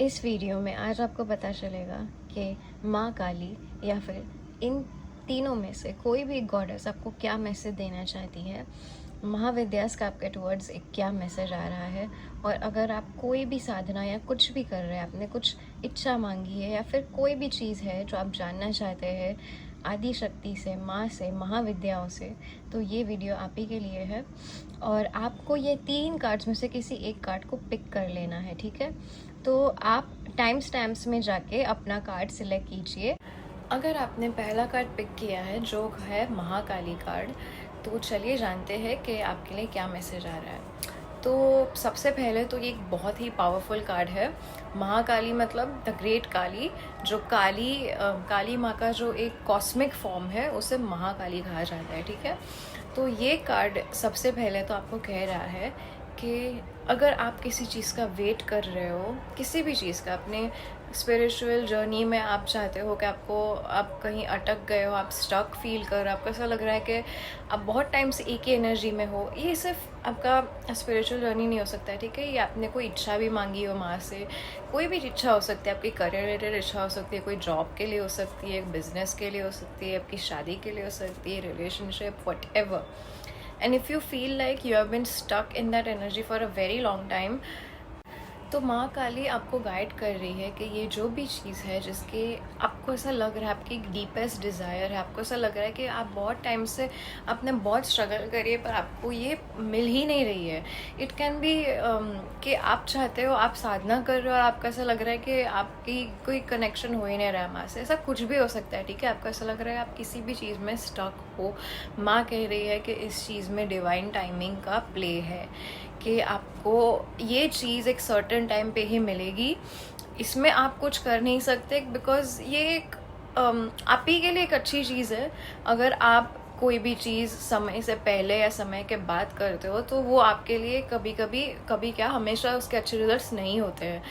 इस वीडियो में आज आपको पता चलेगा कि माँ काली या फिर इन तीनों में से कोई भी गॉडेस आपको क्या मैसेज देना चाहती है। महाविद्यास का आपके टुवर्ड्स एक क्या मैसेज आ रहा है, और अगर आप कोई भी साधना या कुछ भी कर रहे हैं, आपने कुछ इच्छा मांगी है या फिर कोई भी चीज़ है जो आप जानना चाहते हैं आदि शक्ति से, माँ से, महाविद्याओं से, तो ये वीडियो आप ही के लिए है। और आपको ये 3 कार्ड्स में से किसी एक कार्ड को पिक कर लेना है, ठीक है। तो आप टाइम स्टैम्प्स में जाके अपना कार्ड सिलेक्ट कीजिए। अगर आपने पहला कार्ड पिक किया है जो है महाकाली कार्ड, तो चलिए जानते हैं कि आपके लिए क्या मैसेज आ रहा है। तो सबसे पहले तो ये एक बहुत ही पावरफुल कार्ड है। महाकाली मतलब द ग्रेट काली, जो काली माँ का जो एक कॉस्मिक फॉर्म है उसे महाकाली कहा जाता है, ठीक है। तो ये कार्ड सबसे पहले तो आपको कह रहा है कि अगर आप किसी चीज़ का वेट कर रहे हो, किसी भी चीज़ का, अपने स्पिरिचुअल जर्नी में आप चाहते हो कि आप कहीं अटक गए हो, आप स्टक फील कर, आपको ऐसा लग रहा है कि आप बहुत टाइम से एक ही एनर्जी में हो, ये सिर्फ आपका स्पिरिचुअल जर्नी नहीं हो सकता है, ठीक है। ये आपने कोई इच्छा भी मांगी हो माँ से, कोई भी इच्छा हो सकती है, आपकी करियर रिलेटेड इच्छा हो सकती है, कोई जॉब के लिए हो सकती है, बिजनेस के लिए हो सकती है, आपकी शादी के लिए हो सकती है, relationship, whatever. And if you feel like you have been stuck in that energy for a very long time, तो माँ काली आपको गाइड कर रही है कि ये जो भी चीज़ है जिसके आपको ऐसा लग रहा है, आपकी डीपेस्ट डिज़ायर है, आपको ऐसा लग रहा है कि आप बहुत टाइम से आपने बहुत स्ट्रगल करी है पर आपको ये मिल ही नहीं रही है। इट कैन बी कि आप चाहते हो, आप साधना कर रहे हो और आपको ऐसा लग रहा है कि आपकी कोई कनेक्शन हो ही नहीं रहा है माँ से, ऐसा कुछ भी हो सकता है, ठीक है। आपको ऐसा लग रहा है आप किसी भी चीज़ में स्टक हो। माँ कह रही है कि इस चीज़ में डिवाइन टाइमिंग का प्ले है, कि आपको ये चीज़ एक सर्टेन टाइम पे ही मिलेगी, इसमें आप कुछ कर नहीं सकते, बिकॉज ये एक आप ही के लिए एक अच्छी चीज़ है। अगर आप कोई भी चीज़ समय से पहले या समय के बाद करते हो तो वो आपके लिए कभी क्या हमेशा उसके अच्छे रिजल्ट्स नहीं होते हैं।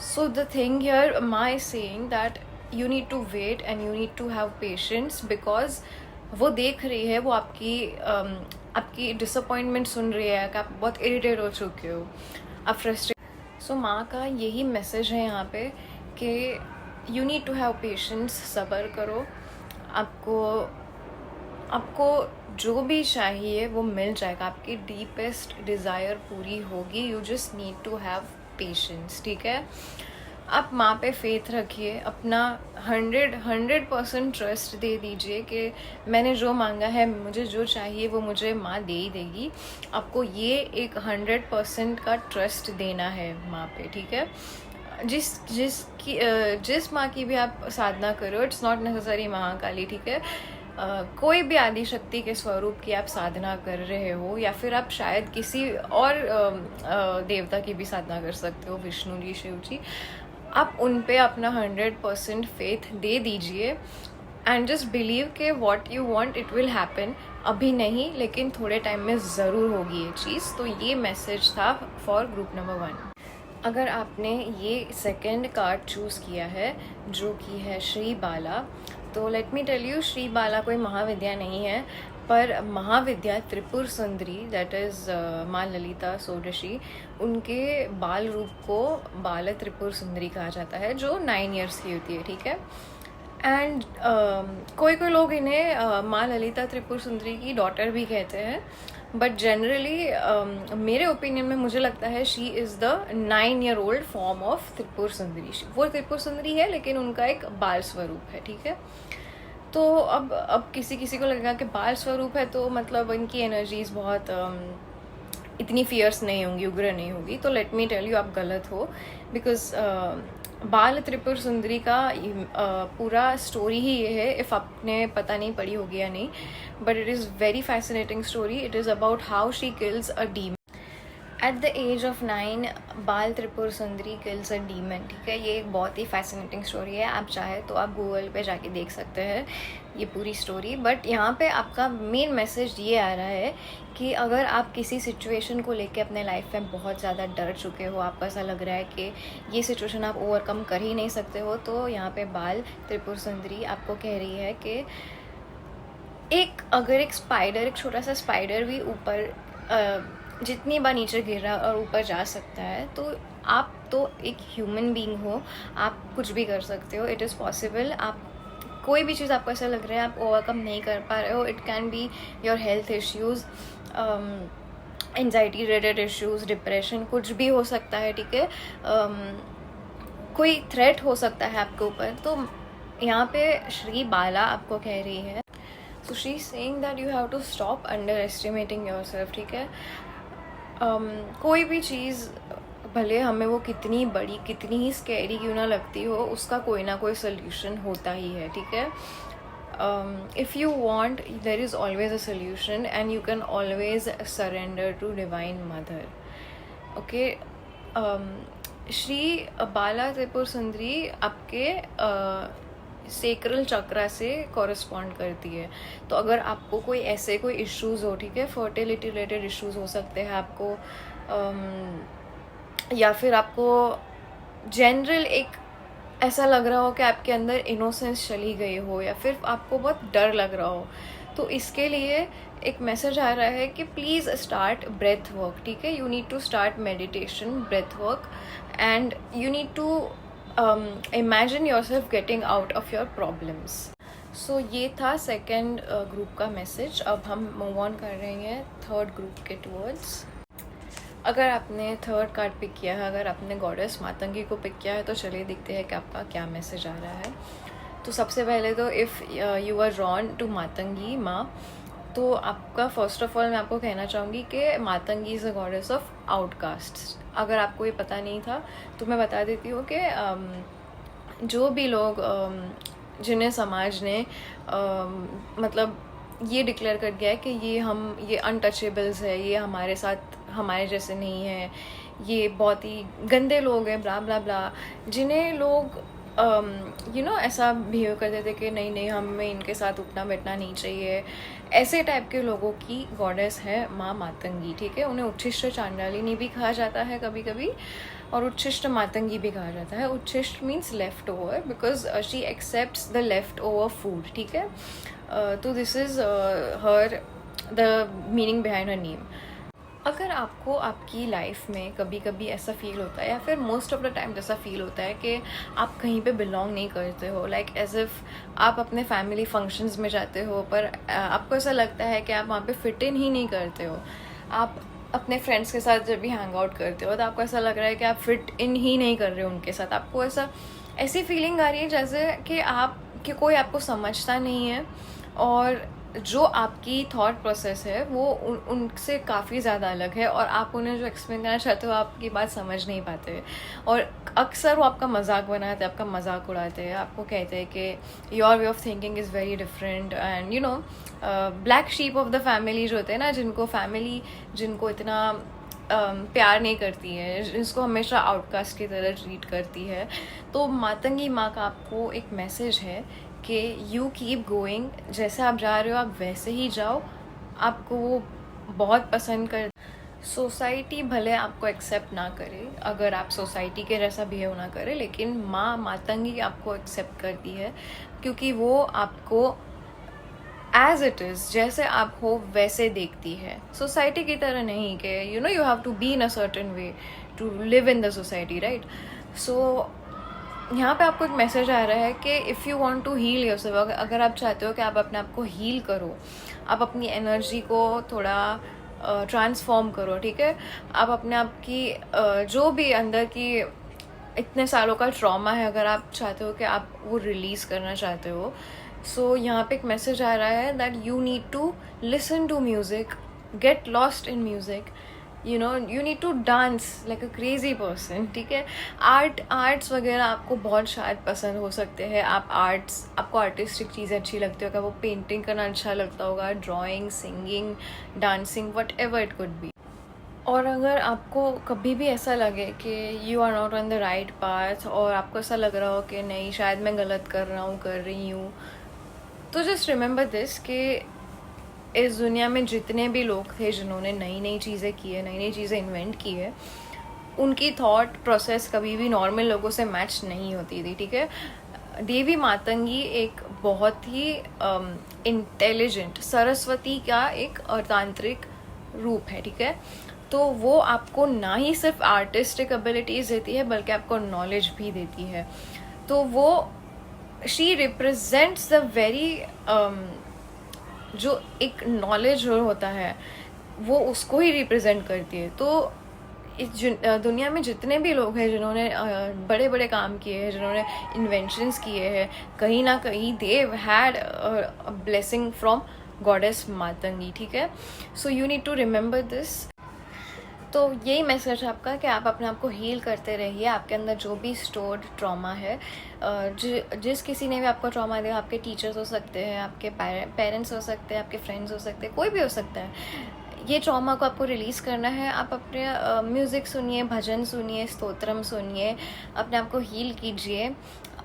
सो द थिंग हियर माँ is saying that you need to wait and you need to have patience, because वो देख रही है, वो आपकी डिसअपॉइंटमेंट सुन रही है कि आप बहुत इरिटेट हो चुके हो, आप फ्रस्ट्रेट। सो माँ का यही मैसेज है यहाँ पे कि you need to have patience, सब्र करो, आपको जो भी चाहिए वो मिल जाएगा, आपकी डीपेस्ट डिज़ायर पूरी होगी। You just need to have patience, ठीक है। आप माँ पे फेथ रखिए, अपना 100% ट्रस्ट दे दीजिए कि मैंने जो मांगा है, मुझे जो चाहिए वो मुझे माँ दे ही देगी। आपको ये एक 100% का ट्रस्ट देना है माँ पे, ठीक है। जिस माँ की भी आप साधना करो, इट्स नॉट नेसेसरी महाकाली, ठीक है। कोई भी आदि शक्ति के स्वरूप की आप साधना कर रहे हो, या फिर आप शायद किसी और देवता की भी साधना कर सकते हो, विष्णु जी, शिव जी, आप उन पे अपना 100% फेथ दे दीजिए एंड जस्ट बिलीव के what you want it will happen. अभी नहीं, लेकिन थोड़े टाइम में ज़रूर होगी ये चीज़। तो ये मैसेज था फॉर ग्रुप नंबर 1। अगर आपने ये सेकंड कार्ड चूज़ किया है जो कि है श्री बाला, तो let me tell you, Shri Bala कोई महाविद्या नहीं है, पर महाविद्या त्रिपुर सुंदरी, दैट इज़ माँ ललिता षोडशी, उनके बाल रूप को बाल त्रिपुर सुंदरी कहा जाता है, जो 9 इयर्स की होती है, ठीक है। एंड कोई लोग इन्हें माँ ललिता त्रिपुर सुंदरी की डॉटर भी कहते हैं, बट जनरली मेरे ओपिनियन में मुझे लगता है she is the 9-year-old form of Tripura Sundari. वो त्रिपुर सुंदरी है लेकिन उनका एक बाल स्वरूप है, ठीक है। तो अब किसी को लगेगा कि बाल स्वरूप है तो मतलब इनकी एनर्जीज बहुत इतनी फियर्स नहीं होंगी, उग्र नहीं होगी। तो लेट मी टेल यू, आप गलत हो, बिकॉज बाल त्रिपुर सुंदरी का पूरा स्टोरी ही ये है, इफ़ आपने पता नहीं पढ़ी होगी या नहीं, but it is very fascinating story. It is about how she kills a demon at the age of 9। Bala Tripura Sundari kills a demon, ठीक है। ये एक बहुत ही फैसिनेटिंग स्टोरी है, आप चाहे तो आप गूगल पे जाके देख सकते हैं ये पूरी स्टोरी। बट यहाँ पे आपका मेन मैसेज ये आ रहा है कि अगर आप किसी सिचुएशन को लेके अपने लाइफ में बहुत ज़्यादा डर चुके हो, आपको ऐसा लग रहा है कि ये सिचुएशन आप ओवरकम कर ही नहीं सकते हो, तो यहाँ पे बाल त्रिपुर सुंदरी आपको कह रही है कि अगर एक स्पाइडर, एक छोटा सा स्पाइडर भी ऊपर जितनी बार नीचे गिर रहा और ऊपर जा सकता है, तो आप तो एक ह्यूमन बीइंग हो, आप कुछ भी कर सकते हो, इट इज़ पॉसिबल। आप कोई भी चीज़ आपको ऐसा लग रहा है आप ओवरकम नहीं कर पा रहे हो, it can be your health issues, anxiety related issues, depression, कुछ भी हो सकता है, ठीक है। कोई थ्रेट हो सकता है आपके ऊपर। तो यहाँ पे श्री बाला आपको कह रही है, so she is saying that you have to stop underestimating yourself, ठीक है। कोई भी चीज़ भले हमें वो कितनी बड़ी, कितनी ही स्कैरी क्यों ना लगती हो, उसका कोई ना कोई सोल्यूशन होता ही है, ठीक है। If you want, there is always a solution and you can always surrender to divine mother, okay. Shri Bala Tripura Sundari आपके सेक्रल चक्रा से कॉरेस्पॉन्ड करती है। तो अगर आपको कोई ऐसे कोई इश्यूज़ हो, ठीक है, फर्टिलिटी रिलेटेड इश्यूज़ हो सकते हैं आपको, या फिर आपको जनरल एक ऐसा लग रहा हो कि आपके अंदर इनोसेंस चली गई हो, या फिर आपको बहुत डर लग रहा हो, तो इसके लिए एक मैसेज आ रहा है कि प्लीज़ स्टार्ट ब्रेथ वर्क, ठीक है। You need to start meditation, breath work, and you need to imagine yourself getting out of your problems. So ये था सेकेंड ग्रुप का मैसेज। अब हम मूव ऑन कर रहे हैं थर्ड ग्रुप के टूवर्ड्स। अगर आपने थर्ड कार्ड पिक किया है, अगर आपने गॉडेस मातंगी को पिक किया है, तो चलिए देखते हैं कि आपका क्या मैसेज आ रहा है। तो सबसे पहले तो if you are drawn to Matangi माँ, तो आपका फर्स्ट ऑफ ऑल मैं आपको कहना चाहूँगी कि Matangi is a goddess of outcasts. अगर आपको ये पता नहीं था तो मैं बता देती हूँ कि जो भी लोग जिन्हें समाज ने मतलब ये डिक्लेयर कर दिया है कि ये अनटचेबल्स है, ये हमारे साथ हमारे जैसे नहीं है, ये बहुत ही गंदे लोग हैं, ब्ला ब्ला ब्ला, जिन्हें लोग ऐसा बिहेव करते थे कि नहीं हमें इनके साथ उठना बैठना नहीं चाहिए, ऐसे टाइप के लोगों की गॉडेस है माँ मातंगी, ठीक है। उन्हें उच्छिष्ट चांडालिनी भी कहा जाता है कभी कभी, और उच्छिष्ट मातंगी भी कहा जाता है। उच्छिष्ट means left over, because she accepts the left over food, ठीक है। तो this is her the meaning behind her name. अगर आपको आपकी लाइफ में कभी कभी ऐसा फील होता है, या फिर मोस्ट ऑफ द टाइम जैसा फील होता है कि आप कहीं पे बिलोंग नहीं करते हो, लाइक एज इफ़ आप अपने फैमिली फंक्शंस में जाते हो पर आपको ऐसा लगता है कि आप वहाँ पे फिट इन ही नहीं करते हो, आप अपने फ्रेंड्स के साथ जब भी हैंग आउट करते हो तो आपको ऐसा लग रहा है कि आप फिट इन ही नहीं कर रहे हो उनके साथ, आपको ऐसी फीलिंग आ रही है जैसे कि कोई आपको समझता नहीं है, और जो आपकी थॉट प्रोसेस है वो उनसे काफ़ी ज़्यादा अलग है, और आप उन्हें जो एक्सप्लेन करना चाहते हो आपकी बात समझ नहीं पाते, और अक्सर वो आपका मजाक बनाते हैं, आपका मजाक उड़ाते हैं, आपको कहते हैं कि your way of thinking is very different, and black sheep of the family जो होते हैं ना, जिनको इतना प्यार नहीं करती है, जिसको हमेशा आउटकास्ट की तरह ट्रीट करती है। तो मातंगी माँ का आपको एक मैसेज है कि यू कीप गोइंग, जैसे आप जा रहे हो आप वैसे ही जाओ, आपको वो बहुत पसंद कर। सोसाइटी भले आपको एक्सेप्ट ना करे, अगर आप सोसाइटी के जैसा बिहेव ना करे, लेकिन माँ मातंगी आपको एक्सेप्ट करती है, क्योंकि वो आपको एज इट इज़, जैसे आप हो वैसे देखती है, सोसाइटी की तरह नहीं कि you have to be in a certain way to live in the society, right. So यहाँ पे आपको एक मैसेज आ रहा है कि if you want to heal yourself, अगर आप चाहते हो कि आप अपने आप को हील करो, आप अपनी एनर्जी को थोड़ा ट्रांसफॉर्म करो, ठीक है। आप अपने आप की जो भी अंदर की इतने सालों का ट्रॉमा है, अगर आप चाहते हो कि आप वो रिलीज़ करना चाहते हो, सो यहाँ पे एक मैसेज आ रहा है that you need to listen to music, get lost in music, you need to dance like a crazy person, ठीक है। आर्ट्स वगैरह आपको बहुत शायद पसंद हो सकते हैं, आपको आर्टिस्टिक चीज़ें अच्छी लगती होगा, वो पेंटिंग करना अच्छा लगता होगा, drawing, singing, dancing, whatever it could be. और अगर आपको कभी भी ऐसा लगे कि you are not on the right path, और आपको ऐसा लग रहा हो कि नहीं शायद मैं गलत कर रही हूँ, तो जस्ट रिमेंबर दिस कि इस दुनिया में जितने भी लोग थे जिन्होंने नई नई चीज़ें की है, नई नई चीज़ें इन्वेंट की है, उनकी थॉट प्रोसेस कभी भी नॉर्मल लोगों से मैच नहीं होती थी, ठीक है। देवी मातंगी एक बहुत ही इंटेलिजेंट सरस्वती का एक अतांत्रिक रूप है, ठीक है। तो वो आपको ना ही सिर्फ आर्टिस्टिक एबिलिटीज़ देती है बल्कि आपको नॉलेज भी देती है। तो वो शी रिप्रेजेंट्स द वेरी जो एक नॉलेज होता है वो उसको ही रिप्रेजेंट करती है। तो इस दुनिया में जितने भी लोग हैं जिन्होंने बड़े बड़े काम किए हैं, जिन्होंने इन्वेंशंस किए हैं, कहीं ना कहीं they had a blessing from goddess Matangi, ठीक है। So you need to remember this. तो यही मैसेज है आपका कि आप अपने आप को हील करते रहिए। आपके अंदर जो भी स्टोर्ड ट्रॉमा है, जिस किसी ने भी आपको ट्रॉमा दिया, आपके टीचर्स हो सकते हैं, आपके पेरेंट्स हो सकते हैं, आपके फ्रेंड्स हो सकते हैं, कोई भी हो सकता है, ये ट्रॉमा को आपको रिलीज़ करना है। आप अपने म्यूज़िक सुनिए, भजन सुनिए, स्तोत्रम सुनिए, अपने आप को हील कीजिए।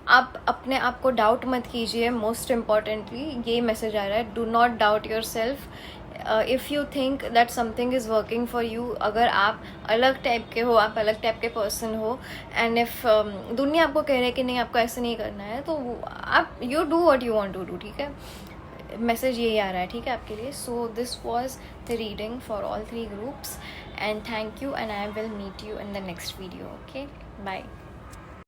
आप अपने आप को डाउट मत कीजिए। मोस्ट इम्पॉर्टेंटली ये मैसेज आ रहा है, do not doubt your self. If you think that something is working for you, अगर आप अलग टाइप के हो, आप अलग टाइप के पर्सन हो, एंड इफ़ दुनिया आपको कह रहा है कि नहीं आपको ऐसे नहीं करना है, तो आप you do what you want to do, ठीक है। मैसेज यही आ रहा है, ठीक है, आपके लिए। So this was the reading for all 3 groups, and thank you, and I will meet you in the next video. Okay, bye.